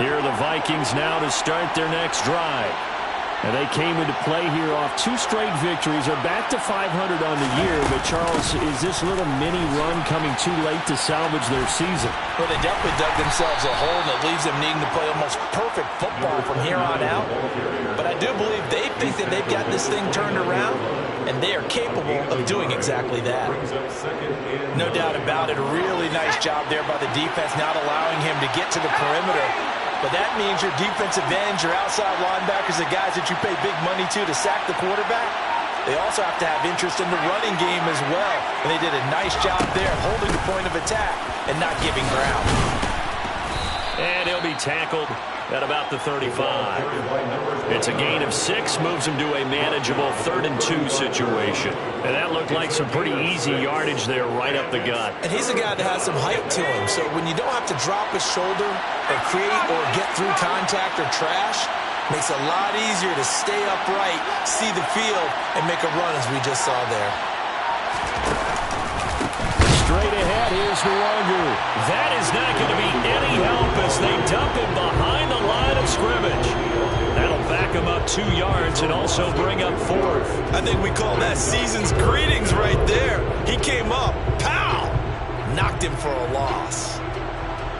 Here are the Vikings now to start their next drive. And they came into play here off 2 straight victories. They're back to 500 on the year. But, Charles, is this little mini run coming too late to salvage their season? Well, they definitely dug themselves a hole that leaves them needing to play almost perfect football from here on out. But I do believe they think that they've got this thing turned around, and they are capable of doing exactly that. No doubt about it. A really nice job there by the defense, not allowing him to get to the perimeter. But that means your defensive ends, your outside linebackers, the guys that you pay big money to sack the quarterback, they also have to have interest in the running game as well. And they did a nice job there holding the point of attack and not giving ground. And he'll be tackled at about the 35. It's a gain of 6, moves him to a manageable 3rd and 2 situation. And that looked like some pretty easy yardage there right up the gut. And he's a guy that has some height to him, so when you don't have to drop his shoulder or create or get through contact or trash, makes it a lot easier to stay upright, see the field, and make a run as we just saw there. Straight ahead, here's Nwangu. That is not going to be any help as they dump him behind the line of scrimmage. That'll back him up 2 yards and also bring up 4th. I think we call that season's greetings right there. He came up, pow! Knocked him for a loss.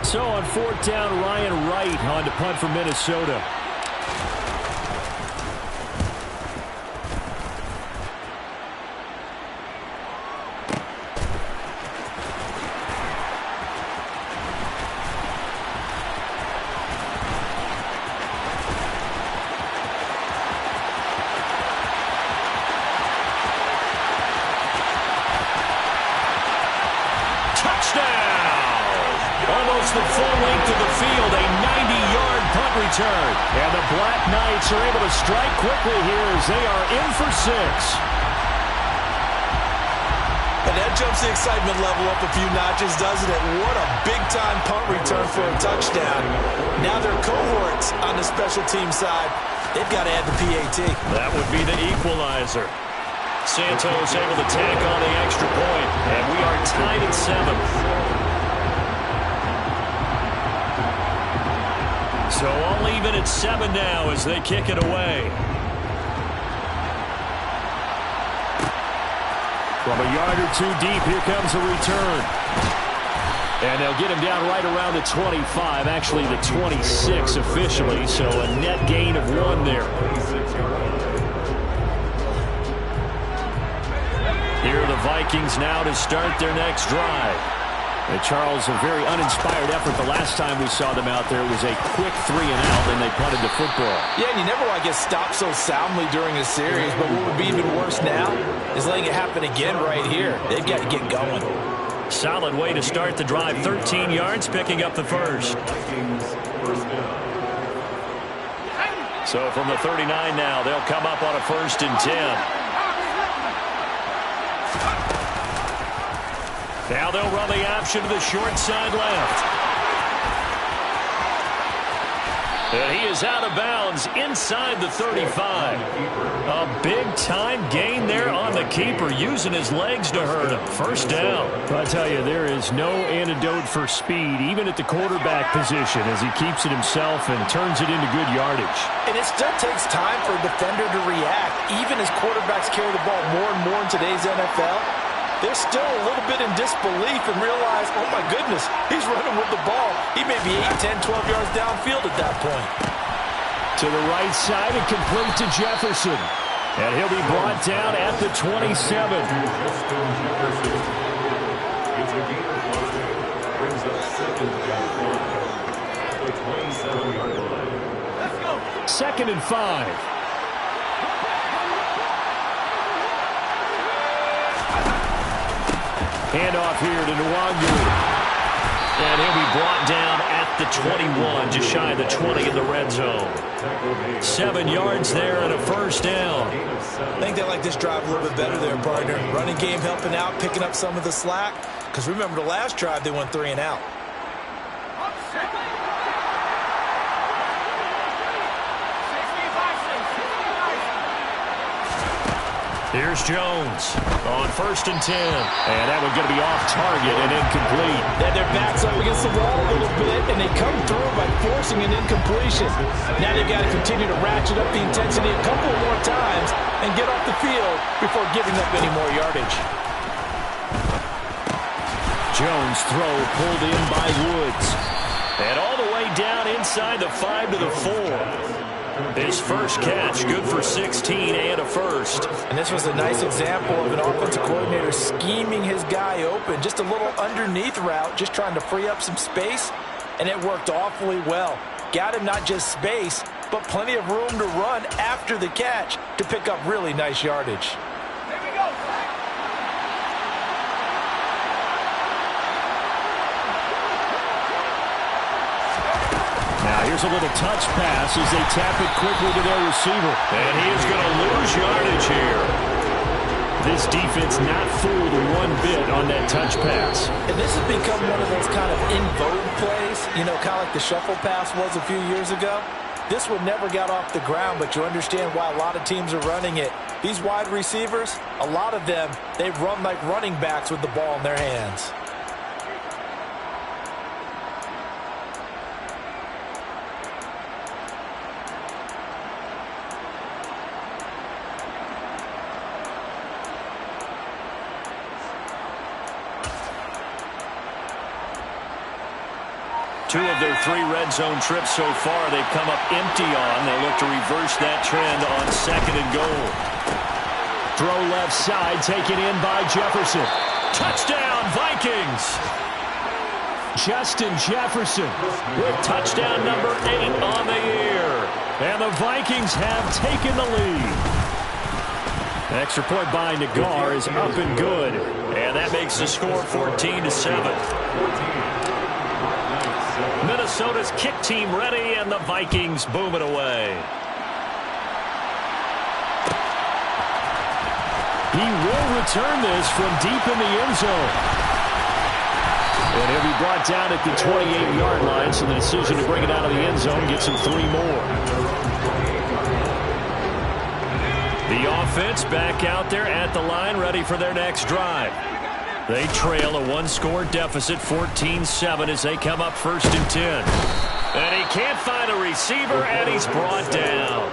So on 4th down, Ryan Wright on to punt for Minnesota. The full length of the field, a 90-yard punt return. And the Black Knights are able to strike quickly here as they are in for 6. And that jumps the excitement level up a few notches, doesn't it? What a big-time punt return for a touchdown. Now their cohorts on the special team side, they've got to add the PAT. That would be the equalizer. Santos able to tack on the extra point, and we are tied at 7th. So all even at 7 now as they kick it away. From a yard or 2 deep, here comes a return. And they'll get him down right around the 25, actually the 26 officially, so a net gain of 1 there. Here are the Vikings now to start their next drive. Charles, a very uninspired effort the last time we saw them out there. It was a quick 3 and out, and they punted the football. Yeah, and you never want to get stopped so soundly during a series, but what would be even worse now is letting it happen again right here. They've got to get going. Solid way to start the drive. 13 yards, picking up the first. So from the 39 now, they'll come up on a 1st and 10. Now they'll run the option to the short side left. And he is out of bounds inside the 35. A big-time gain there on the keeper, using his legs to hurt him. 1st down. I tell you, there is no antidote for speed, even at the quarterback position, as he keeps it himself and turns it into good yardage. And it still takes time for a defender to react. Even as quarterbacks carry the ball more and more in today's NFL, they're still a little bit in disbelief and realize, oh my goodness, he's running with the ball. He may be 8, 10, 12 yards downfield at that point. To the right side and complete to Jefferson. And he'll be brought down at the 27. 2nd and 5. Handoff here to Nwangu. And he'll be brought down at the 21, just shy of the 20 in the red zone. 7 yards there and a 1st down. I think they like this drive a little bit better there, partner. Running game helping out, picking up some of the slack. Because remember the last drive, they went 3 and out. Here's Jones on 1st and 10. And that one's going to be off target and incomplete. And their back's up against the wall a little bit, and they come through by forcing forcing an incompletion. Now they've got to continue to ratchet up the intensity a couple more times and get off the field before giving up any more yardage. Jones throw pulled in by Woods. And all the way down inside the 5 to the 4. His first catch, good for 16 and a first. And this was a nice example of an offensive coordinator scheming his guy open. Just a little underneath route, just trying to free up some space, and it worked awfully well. Got him not just space, but plenty of room to run after the catch to pick up really nice yardage. Now here's a little touch pass as they tap it quickly to their receiver. And he is going to lose yardage here. This defense not fooled one bit on that touch pass. And this has become one of those kind of in vogue plays, you know, kind of like the shuffle pass was a few years ago. This one never got off the ground, but you understand why a lot of teams are running it. These wide receivers, a lot of them, they run like running backs with the ball in their hands. Two of their 3 red zone trips so far they've come up empty on. They look to reverse that trend on 2nd and goal. Throw left side, taken in by Jefferson. Touchdown, Vikings! Justin Jefferson with touchdown number 8 on the year. And the Vikings have taken the lead. An extra point by Nagar is up and good. And that makes the score 14-7. Minnesota's kick team ready, and the Vikings boom it away. He will return this from deep in the end zone. And he'll be brought down at the 28-yard line, so the decision to bring it out of the end zone gets him 3 more. The offense back out there at the line, ready for their next drive. They trail a 1-score deficit, 14-7, as they come up 1st and 10. And he can't find a receiver, and he's brought down.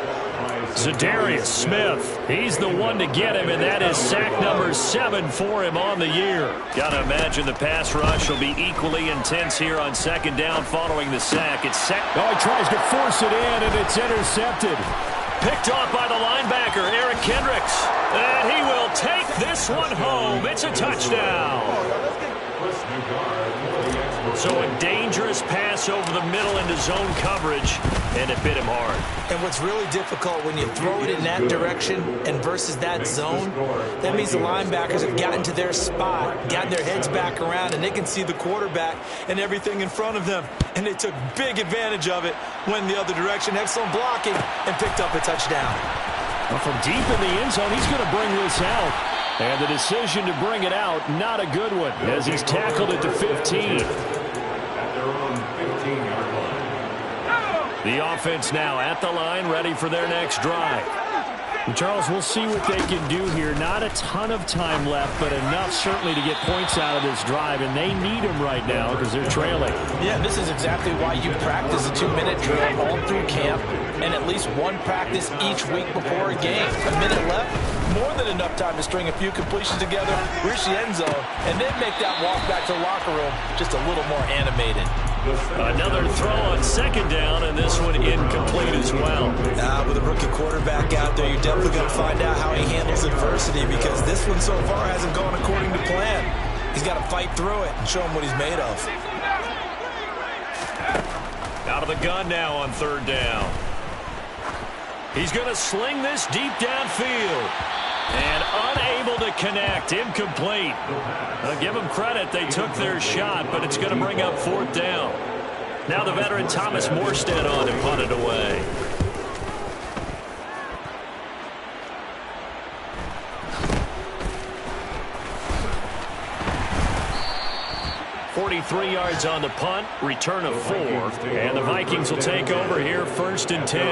Za'Darius Smith, he's the one to get him, and that is sack number 7 for him on the year. Got to imagine the pass rush will be equally intense here on 2nd down following the sack. It's set. Oh, he tries to force it in, and it's intercepted. Picked off by the linebacker, Eric Kendricks. And he will take this one home. It's a touchdown. So a dangerous pass over the middle into zone coverage, and it bit him hard. And what's really difficult when you throw it in that direction and versus that zone, that means the linebackers have gotten to their spot, gotten their heads back around, and they can see the quarterback and everything in front of them. And they took big advantage of it, went the other direction, excellent blocking, and picked up a touchdown. Well, from deep in the end zone, he's going to bring this out. And the decision to bring it out, not a good one, as he's tackled at the 15. The offense now at the line, ready for their next drive. And Charles, we'll see what they can do here. Not a ton of time left, but enough certainly to get points out of this drive, and they need them right now because they're trailing. Yeah, this is exactly why you practice a 2-minute drill all through camp and at least one practice each week before a game. A minute left, more than enough time to string a few completions together, reach the end zone, and then make that walk back to the locker room just a little more animated. Another throw on 2nd down, and this one incomplete as well. With a rookie quarterback out there, you're definitely going to find out how he handles adversity, because this one so far hasn't gone according to plan. He's got to fight through it and show him what he's made of. Out of the gun now on 3rd down. He's going to sling this deep downfield. And unable to connect, incomplete. I'll give them credit, they took their shot, but it's going to bring up 4th down. Now the veteran Thomas Morstead on to punt it away. .43 yards on the punt, return of 4, and the Vikings will take over here 1st and 10.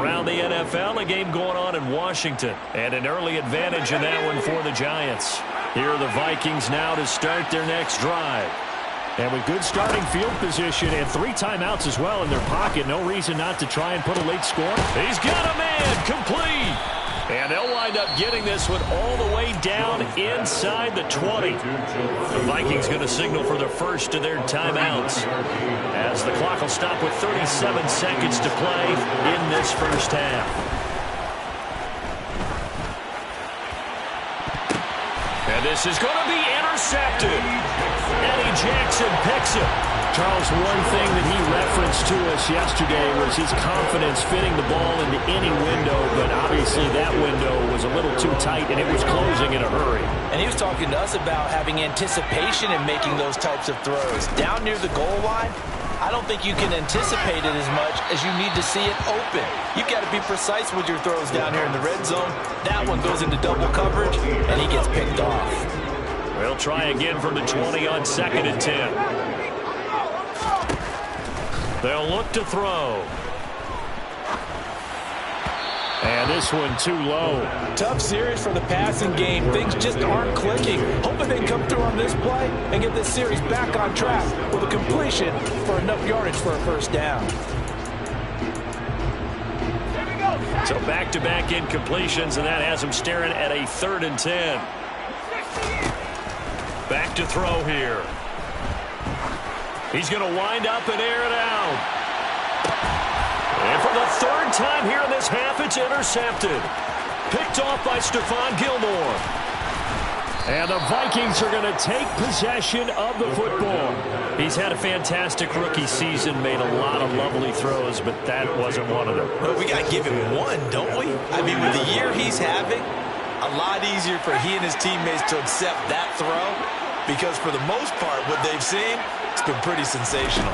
Around the NFL, a game going on in Washington, and an early advantage in that one for the Giants. Here are the Vikings now to start their next drive. And with good starting field position and 3 timeouts as well in their pocket, no reason not to try and put a late score. He's got a man, complete. And they'll wind up getting this one all the way down inside the 20. The Vikings going to signal for the first of their timeouts, as the clock will stop with 37 seconds to play in this first half. And this is going to be intercepted. Eddie Jackson picks it. Charles, one thing that he referenced to us yesterday was his confidence fitting the ball into any window, but obviously that window was a little too tight, and it was closing in a hurry. And he was talking to us about having anticipation in making those types of throws. Down near the goal line, I don't think you can anticipate it as much as you need to see it open. You've got to be precise with your throws down here in the red zone. That one goes into double coverage, and he gets picked off. They'll try again from the 20 on 2nd and 10. They'll look to throw. And this one too low. Tough series for the passing game. Things just aren't clicking. Hoping they can come through on this play and get this series back on track with a completion for enough yardage for a first down. So back-to-back incompletions, and that has him staring at a 3rd and 10. Back to throw here. He's going to wind up and air it out. And for the 3rd time here in this half, it's intercepted. Picked off by Stephon Gilmore. And the Vikings are going to take possession of the football. He's had a fantastic rookie season, made a lot of lovely throws, but that wasn't one of them. Well, we got to give him one, don't we? I mean, with the year he's having, a lot easier for he and his teammates to accept that throw, because for the most part, what they've seen, it's been pretty sensational.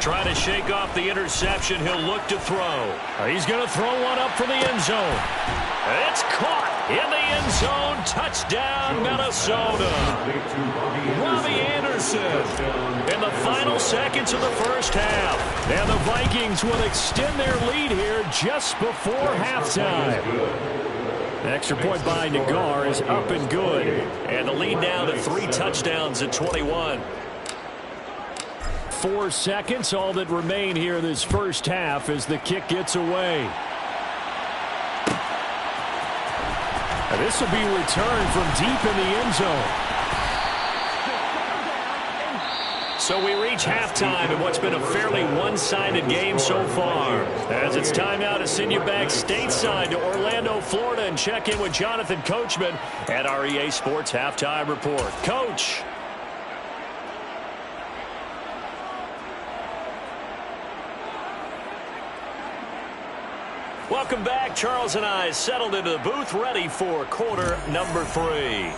Trying to shake off the interception, he'll look to throw. He's going to throw one up for the end zone. It's caught in the end zone. Touchdown, Minnesota. Robbie Anderson in the final seconds of the first half. And the Vikings will extend their lead here just before halftime. The extra point by Nagar is up and good. And the lead now to 3 touchdowns at 21. 4 seconds, all that remain here this first half as the kick gets away. And this will be returned from deep in the end zone. So we reach halftime in what's been a fairly one-sided game so far. As it's time now to send you back stateside to Orlando, Florida, and check in with Jonathan Coachman at our EA Sports Halftime Report. Coach. Welcome back. Charles and I settled into the booth, ready for quarter number 3.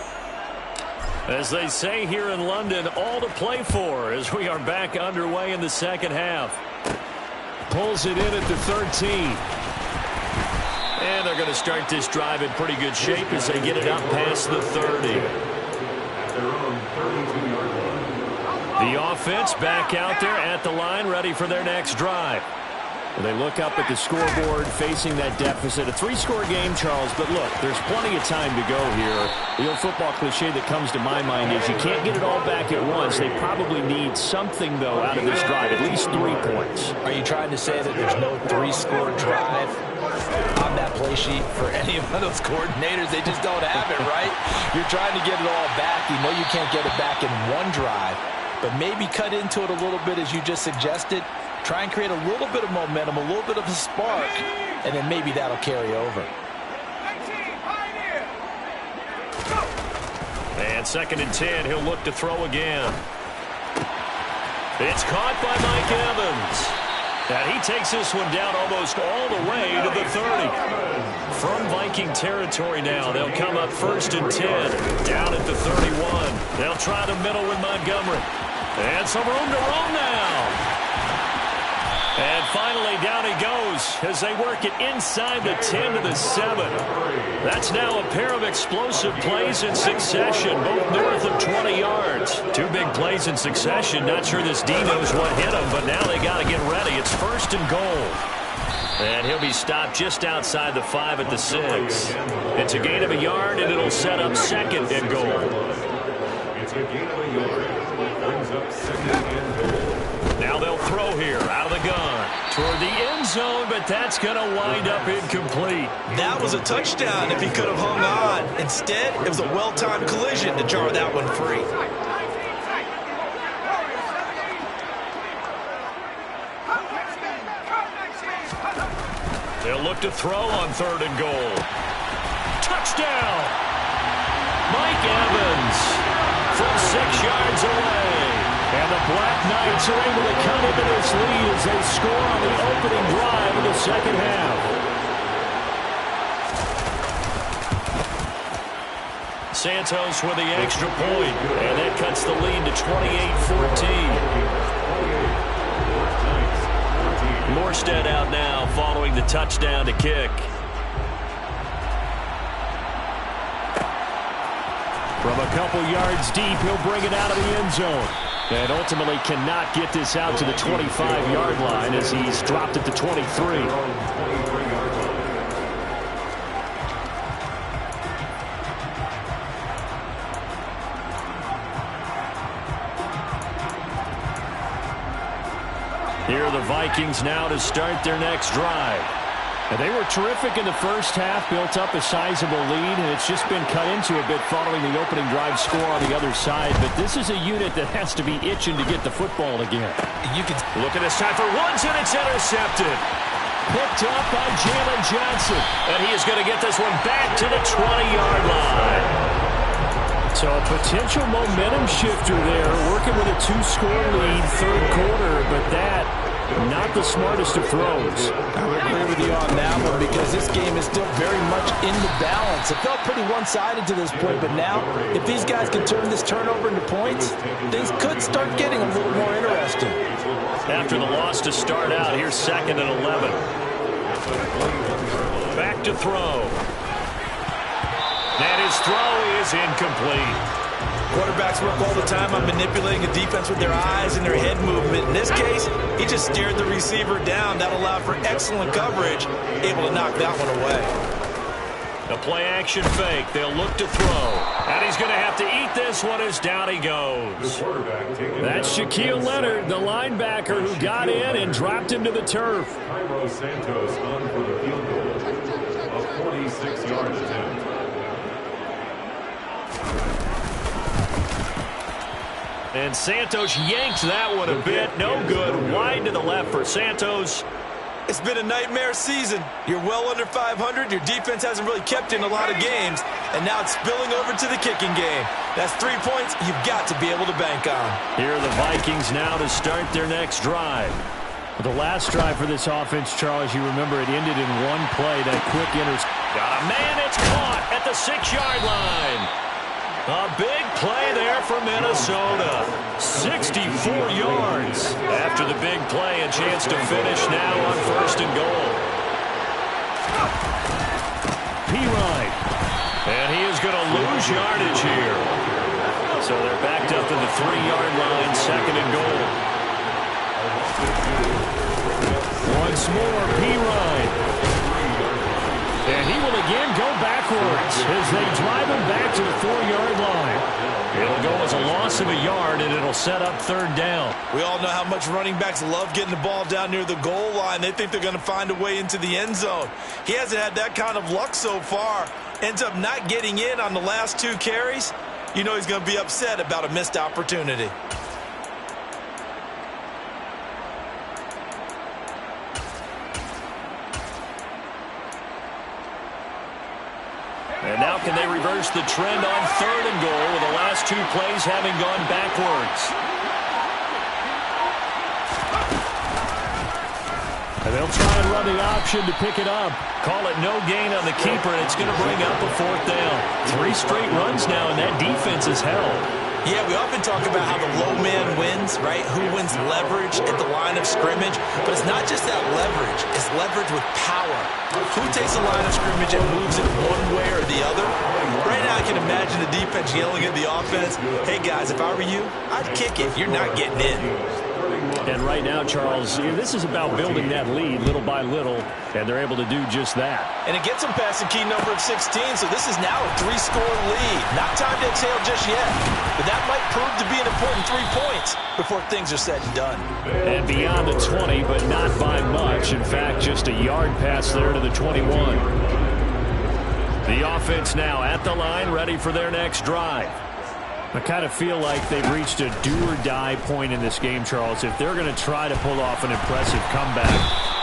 As they say here in London, all to play for as we are back underway in the second half. Pulls it in at the 13. And they're going to start this drive in pretty good shape as they get it up past the 30. The offense back out there at the line, ready for their next drive. They look up at the scoreboard facing that deficit. A 3-score game, Charles, but look, there's plenty of time to go here. The old football cliche that comes to my mind is you can't get it all back at once. They probably need something, though, out of this drive, at least 3 points. Are you trying to say that there's no 3-score drive on that play sheet for any of those coordinators? They just don't have it, right? You're trying to get it all back. You know you can't get it back in one drive, but maybe cut into it a little bit as you just suggested. Try and create a little bit of momentum, a little bit of a spark, and then maybe that'll carry over. And 2nd and 10, he'll look to throw again. It's caught by Mike Evans. And he takes this one down almost all the way to the 30. From Viking territory now, they'll come up 1st and 10, down at the 31. They'll try the middle with Montgomery. And some room to roam now. And finally, down he goes as they work it inside the 10 to the 7. That's now a pair of explosive plays in succession, both north of 20 yards. 2 big plays in succession. Not sure this D knows what hit him, but now they got to get ready. It's 1st and goal. And he'll be stopped just outside the 5 at the 6. It's a gain of a yard, and it'll set up 2nd and goal. It's a gain of a yard. Now they'll throw here out of the gun toward the end zone, but that's going to wind up incomplete. That was a touchdown if he could have hung on. Instead, it was a well-timed collision to jar that one free. They'll look to throw on 3rd and goal. Touchdown! Mike Evans from 6 yards away. And the Black Knights are able to cut into this lead as they score on the opening drive of the second half. Santos with the extra point, and that cuts the lead to 28-14. Morstead out now following the touchdown to kick. From a couple yards deep, he'll bring it out of the end zone. And ultimately cannot get this out to the 25-yard line as he's dropped it to 23. Here are the Vikings now to start their next drive. And they were terrific in the first half, built up a sizable lead, and it's just been cut into a bit following the opening drive score on the other side. But this is a unit that has to be itching to get the football again. You can look at this time for runs, and it's intercepted. Picked up by Jalen Johnson. And he is going to get this one back to the 20-yard line. So a potential momentum shifter there, working with a 2-score lead, third quarter, but that not the smartest of throws. I would agree with you on that one because this game is still very much in the balance. It felt pretty one-sided to this point, but now if these guys can turn this turnover into points, things could start getting a little more interesting. After the loss to start out, here's 2nd and 11. Back to throw. And his throw is incomplete. Quarterbacks work all the time on manipulating a defense with their eyes and their head movement. In this case, he just stared the receiver down. That allowed for excellent coverage, able to knock that one away. The play-action fake. They'll look to throw. And he's going to have to eat this one as down he goes. That's Shaquille Leonard, the linebacker, who got in and dropped him to the turf. Cairo Santos on for the field goal. A 46-yard attempt. And Santos yanks that one a bit. No good. Wide to the left for Santos. It's been a nightmare season. You're well under 500. Your defense hasn't really kept in a lot of games. And now it's spilling over to the kicking game. That's 3 points you've got to be able to bank on. Here are the Vikings now to start their next drive. The last drive for this offense, Charles, you remember it ended in one play. That quick Got a man. It's caught at the 6-yard line. A big play there for Minnesota. 64 yards. After the big play, a chance to finish now on 1st and goal. Pirine. And he is going to lose yardage here. So they're backed up to the 3-yard line, 2nd and goal. Once more, Pirine. And he will again go backwards as they drive him back to the 4-yard line. It'll go as a loss of a yard, and it'll set up 3rd down. We all know how much running backs love getting the ball down near the goal line. They think they're going to find a way into the end zone. He hasn't had that kind of luck so far. Ends up not getting in on the last 2 carries. You know he's going to be upset about a missed opportunity. And now can they reverse the trend on 3rd and goal with the last 2 plays having gone backwards? And they'll try and run the option to pick it up. Call it no gain on the keeper, and it's going to bring up a 4th down. 3 straight runs now, and that defense is held. Yeah, we often talk about how the low man wins, right? Who wins leverage at the line of scrimmage? But it's not just that leverage. It's leverage with power. Who takes the line of scrimmage and moves it one way or the other? Right now I can imagine the defense yelling at the offense, hey guys, if I were you, I'd kick it. You're not getting in. And right now, Charles, this is about building that lead little by little, and they're able to do just that. And it gets them past the key number of 16, so this is now a 3-score lead. Not time to exhale just yet, but that might prove to be an important 3 points before things are said and done. And beyond the 20, but not by much. In fact, just a yard pass there to the 21. The offense now at the line, ready for their next drive. I kind of feel like they've reached a do-or-die point in this game, Charles. If they're going to try to pull off an impressive comeback,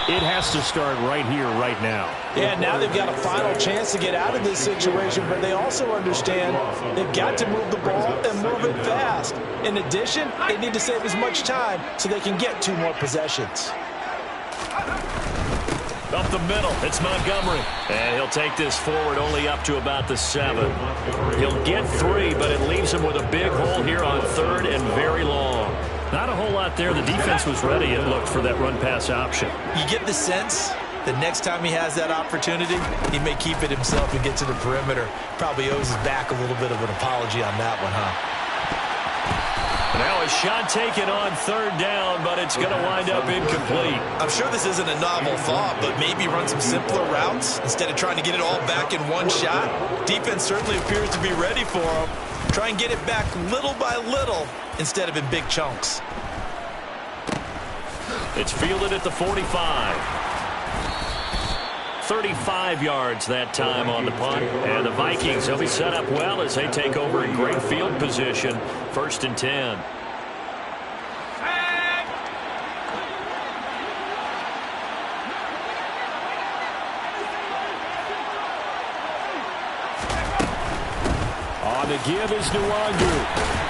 it has to start right here, right now. Yeah, now they've got a final chance to get out of this situation, but they also understand they've got to move the ball and move it fast. In addition, they need to save as much time so they can get 2 more possessions. Up the middle, it's Montgomery. And he'll take this forward only up to about the 7. He'll get 3, but it leaves him with a big hole here on 3rd and very long. Not a whole lot there. The defense was ready, it looked, for that run-pass option. You get the sense that next time he has that opportunity, he may keep it himself and get to the perimeter. Probably owes his back a little bit of an apology on that one, huh? Now a shot taken on 3rd down, but it's going to wind up incomplete. I'm sure this isn't a novel thought, but maybe run some simpler routes instead of trying to get it all back in one shot. Defense certainly appears to be ready for him. Try and get it back little by little instead of in big chunks. It's fielded at the 45. 35 yards that time on the punt. And the Vikings, they'll be set up well as they take over in great field position. 1st and 10. On the give is Nwangu.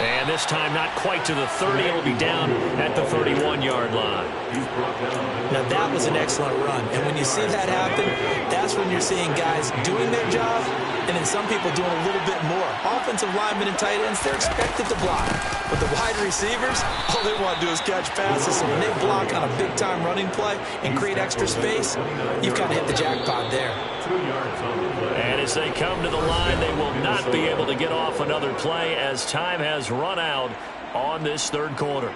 And this time not quite to the 30. It'll be down at the 31-yard line. Now that was an excellent run. And when you see that happen, that's when you're seeing guys doing their job and then some people doing a little bit more. Offensive linemen and tight ends, they're expected to block. But the wide receivers, all they want to do is catch passes. So when they block on a big-time running play and create extra space, you've kind of hit the jackpot there. And as they come to the line, they will not be able to get off another play as time has run out on this 3rd quarter.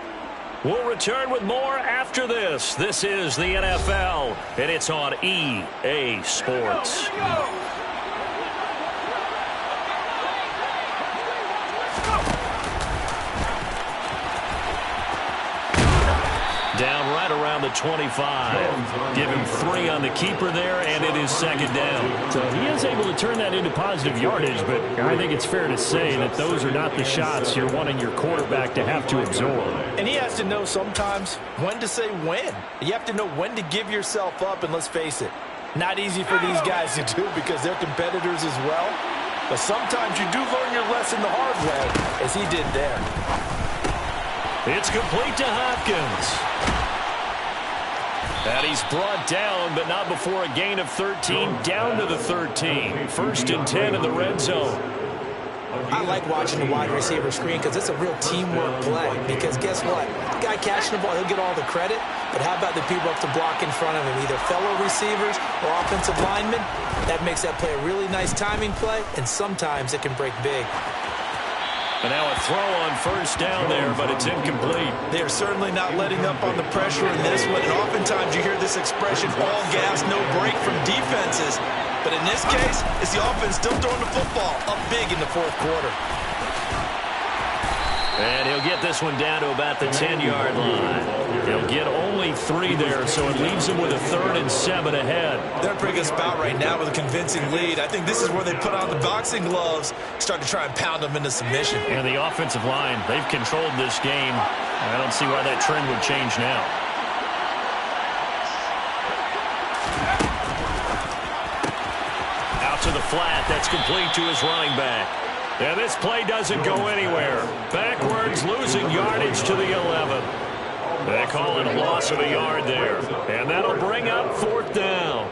We'll return with more after this. This is the NFL, and it's on EA Sports. Down right around the 25. Give him 3 on the keeper there, and it is 2nd down. So he is able to turn that into positive yardage, but I think it's fair to say that those are not the shots you're wanting your quarterback to have to absorb. And he has to know sometimes when to say when. You have to know when to give yourself up, and let's face it, not easy for these guys to do because they're competitors as well. But sometimes you do learn your lesson the hard way, as he did there. It's complete to Hopkins. And he's brought down, but not before a gain of 13, down to the 13. 1st and 10 in the red zone. I like watching the wide receiver screen because it's a real teamwork play. Because guess what? The guy catching the ball, he'll get all the credit. But how about the people up to block in front of him, either fellow receivers or offensive linemen? That makes that play a really nice timing play, and sometimes it can break big. And now a throw on 1st down there, but it's incomplete. They are certainly not letting up on the pressure in this one. And oftentimes you hear this expression, all gas, no break from defenses. But in this case, it's the offense still throwing the football up big in the 4th quarter. And he'll get this one down to about the 10-yard line. He'll get only 3 there, so it leaves him with a 3rd and 7 ahead. They're a pretty good spot right now with a convincing lead. I think this is where they put on the boxing gloves, start to try and pound them into submission. And the offensive line, they've controlled this game. I don't see why that trend would change now. Out to the flat. That's complete to his running back. And this play doesn't go anywhere. Backwards, losing yardage to the 11. They call it a loss of a yard there. And that'll bring up 4th down.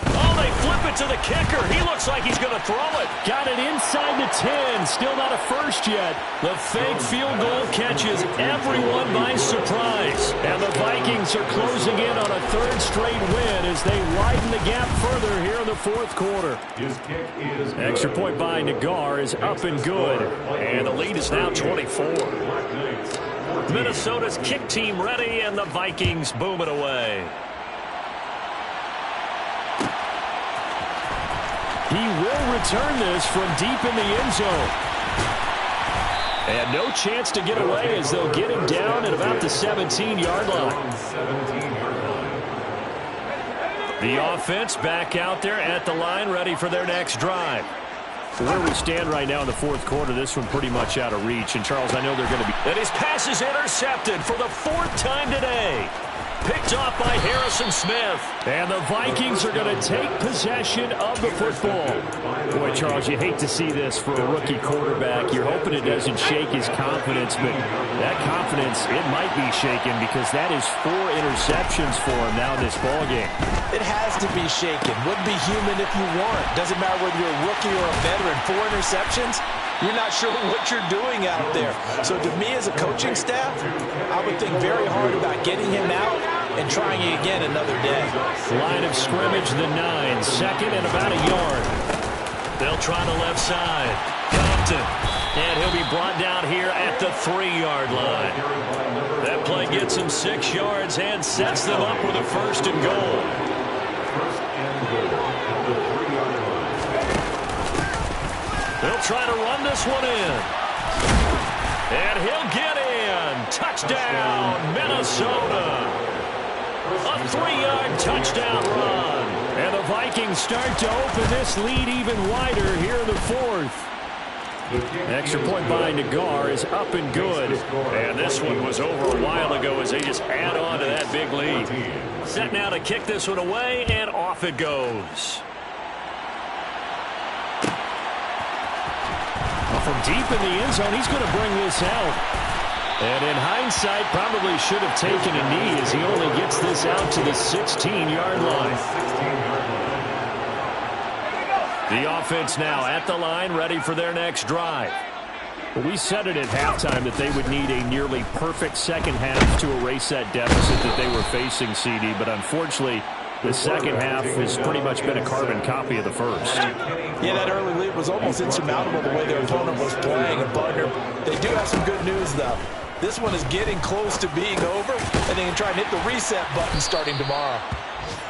Oh, they flip it to the kicker. He looks like he's going to throw it. Got it inside the 10. Still not a first yet. The fake field goal catches everyone by surprise. And the Vikings are closing in on a third straight win as they widen the gap further here in the fourth quarter. His kick is Extra point by Nagar is up and good. And the lead is now 24. Minnesota's kick team ready, and the Vikings boom it away. He will return this from deep in the end zone. And no chance to get away as they'll get him down at about the 17-yard line. The offense back out there at the line, ready for their next drive. Where we stand right now in the fourth quarter, this one pretty much out of reach. And, Charles, I know they're going to be... And his pass is intercepted for the fourth time today. Picked off by Harrison Smith. And the Vikings are going to take possession of the football. Boy, Charles, you hate to see this for a rookie quarterback. You're hoping it doesn't shake his confidence, but that confidence, it might be shaken because that is 4 interceptions for him now in this ballgame. It has to be shaken. Wouldn't be human if you weren't. Doesn't matter whether you're a rookie or a veteran. 4 interceptions, you're not sure what you're doing out there. So to me as a coaching staff, I would think very hard about getting him out and trying it again another day. Line of scrimmage, the 9. Second and about a yard. They'll try the left side. Compton. And he'll be brought down here at the 3-yard line. That play gets him 6 yards and sets them up with a first and goal. They'll try to run this one in. And he'll get in. Touchdown, Minnesota. A 3-yard touchdown run. And the Vikings start to open this lead even wider here in the fourth. Extra point by Nagar is up and good. And this one was over a while ago as they just add on to that big lead. Set now to kick this one away, and off it goes. From deep in the end zone, he's going to bring this out. And in hindsight, probably should have taken a knee as he only gets this out to the 16-yard line. The offense now at the line, ready for their next drive. We said it at halftime that they would need a nearly perfect second half to erase that deficit that they were facing, CD. But unfortunately, the second half has pretty much been a carbon copy of the first. Yeah, that early lead was almost insurmountable the way their opponent was playing. And Butler, they do have some good news, though. This one is getting close to being over, and they can try and hit the reset button starting tomorrow.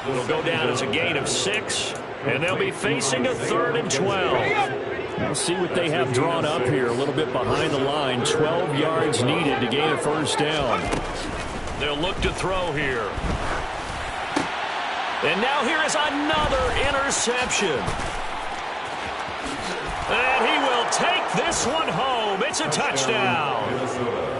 It'll go down as a gain of 6, and they'll be facing a 3rd and 12. We'll see what they have drawn up here, a little bit behind the line. 12 yards needed to gain a first down. They'll look to throw here. And now here is another interception. And he will take this one home. It's a touchdown.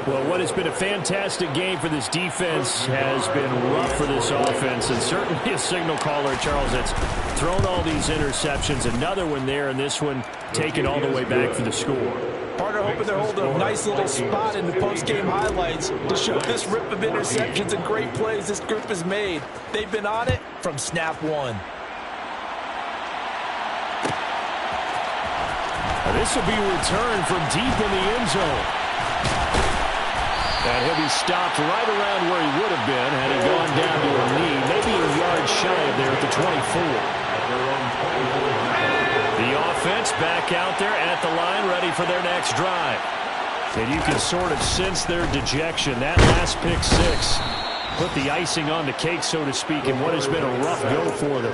Well, what has been a fantastic game for this defense has been rough for this offense, and certainly a signal caller, Charles, that's thrown all these interceptions. Another one there, and this one taken all the way back for the score. Partner hoping they're holding a nice little spot in the post-game highlights to show this rip of interceptions and great plays this group has made. They've been on it from snap one. This will be returned from deep in the end zone. And he'll be stopped right around where he would have been had he gone down to a knee, maybe a yard shy of there at the 24. The offense back out there at the line, ready for their next drive. And you can sort of sense their dejection. That last pick 6 put the icing on the cake, so to speak, in what has been a rough go for them.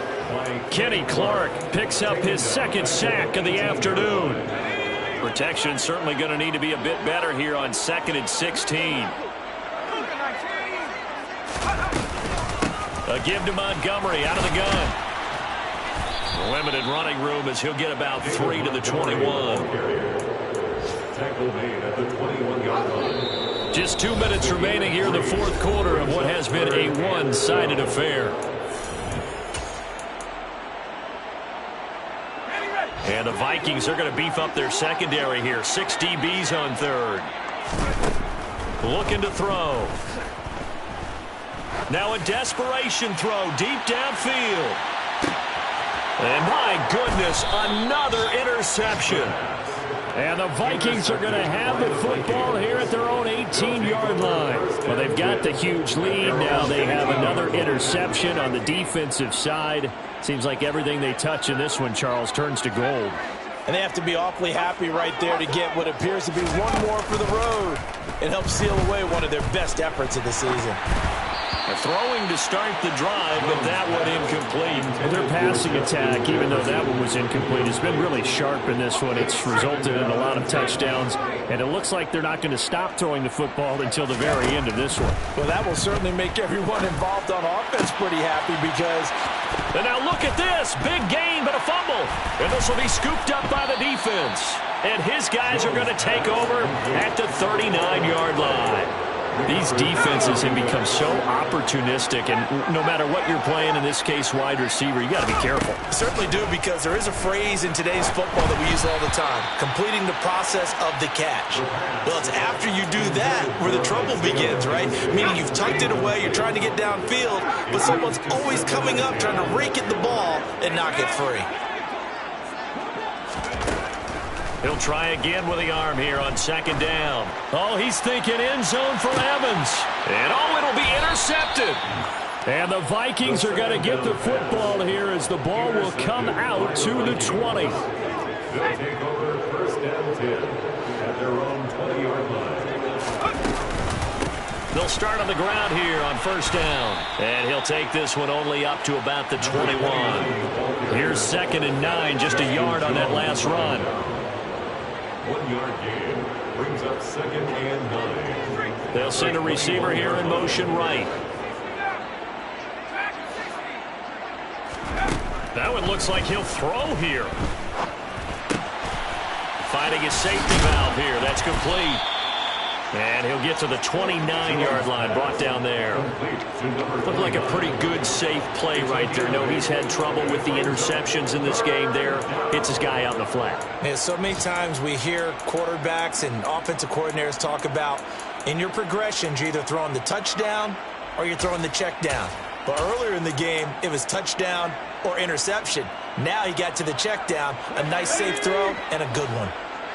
Kenny Clark picks up his 2nd sack of the afternoon. Protection certainly going to need to be a bit better here on 2nd and 16. A give to Montgomery out of the gun. Limited running room as he'll get about 3 to the 21. Tackle made at the 21-yard line. Just 2 minutes remaining here in the fourth quarter of what has been a one-sided affair. And the Vikings are going to beef up their secondary here. 6 DBs on 3rd. Looking to throw. Now a desperation throw deep downfield. And my goodness, another interception. And the Vikings are going to have the football here at their own 18-yard line. Well, they've got the huge lead. Now they have another interception on the defensive side. Seems like everything they touch in this one, Charles, turns to gold. And they have to be awfully happy right there to get what appears to be one more for the road and help seal away one of their best efforts of the season. Throwing to start the drive, but that one incomplete. Their passing attack, even though that one was incomplete, has been really sharp in this one. It's resulted in a lot of touchdowns, and it looks like they're not going to stop throwing the football until the very end of this one. Well, that will certainly make everyone involved on offense pretty happy because... And now look at this. Big gain, but a fumble. And this will be scooped up by the defense. And his guys are going to take over at the 39-yard line. These defenses have become so opportunistic, and no matter what you're playing, in this case wide receiver, you got to be careful. Certainly do, because there is a phrase in today's football that we use all the time, completing the process of the catch. Well, it's after you do that where the trouble begins, right? Meaning you've tucked it away, you're trying to get downfield, but someone's always coming up trying to rake at the ball and knock it free. He'll try again with the arm here on second down. Oh, he's thinking end zone for Evans. And oh, it'll be intercepted. And the Vikings are going to get the football here as the ball will come out to the 20. They'll take over first and 10 at their own 20-yard line. They'll start on the ground here on first down. And he'll take this one only up to about the 21. Here's second and 9, just a yard on that last run. 1-yard gain brings up second and 9. They'll send a receiver here in motion right. That one looks like he'll throw here. Finding his safety valve here. That's complete. And he'll get to the 29-yard line, brought down there. Looked like a pretty good, safe play right there. No, he's had trouble with the interceptions in this game there. Hits his guy out in the flat. Yeah, so many times we hear quarterbacks and offensive coordinators talk about in your progressions, you're either throwing the touchdown or you're throwing the check down. But earlier in the game, it was touchdown or interception. Now he got to the check down, a nice safe throw, and a good one.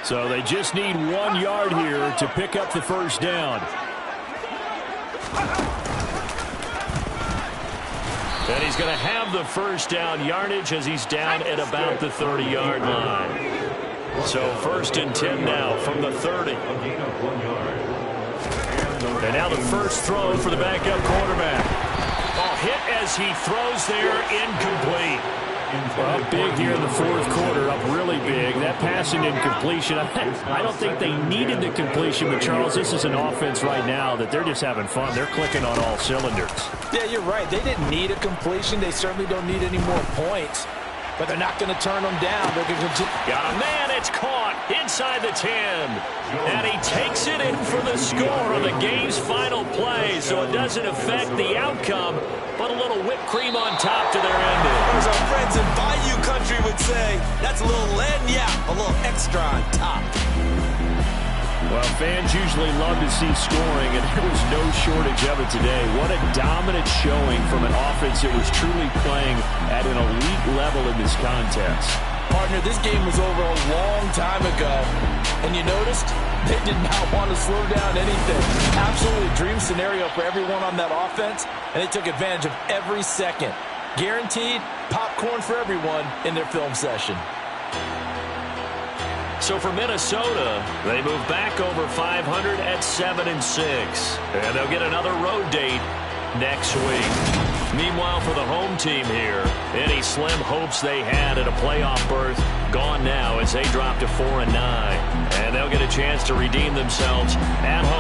So they just need 1 yard here to pick up the first down. And he's going to have the first down yardage as he's down at about the 30-yard line. So first and 10 now from the 30. And now the first throw for the backup quarterback. Oh, hit as he throws there, incomplete. Up big here in the fourth quarter, up really big. That passing incompletion, I don't think they needed the completion, but Charles, this is an offense right now that they're just having fun. They're clicking on all cylinders. Yeah, you're right. They didn't need a completion. They certainly don't need any more points, but they're not going to turn them down. They're going to continue. Got a man, it's caught inside the 10. And he takes it in for the score on the game's final play, so it doesn't affect the outcome, but a little whipped cream on top to their ending. As our friends in Bayou Country would say, that's a little lagniappe, a little extra on top. Well, fans usually love to see scoring, and there was no shortage of it today. What a dominant showing from an offense that was truly playing at an elite level in this contest. Partner, this game was over a long time ago, and you noticed they did not want to slow down anything. Absolutely dream scenario for everyone on that offense, and they took advantage of every second. Guaranteed popcorn for everyone in their film session. So for Minnesota, they move back over 500 at 7-6. And they'll get another road date next week. Meanwhile, for the home team here, any slim hopes they had at a playoff berth gone now as they drop to 4-9. And they'll get a chance to redeem themselves at home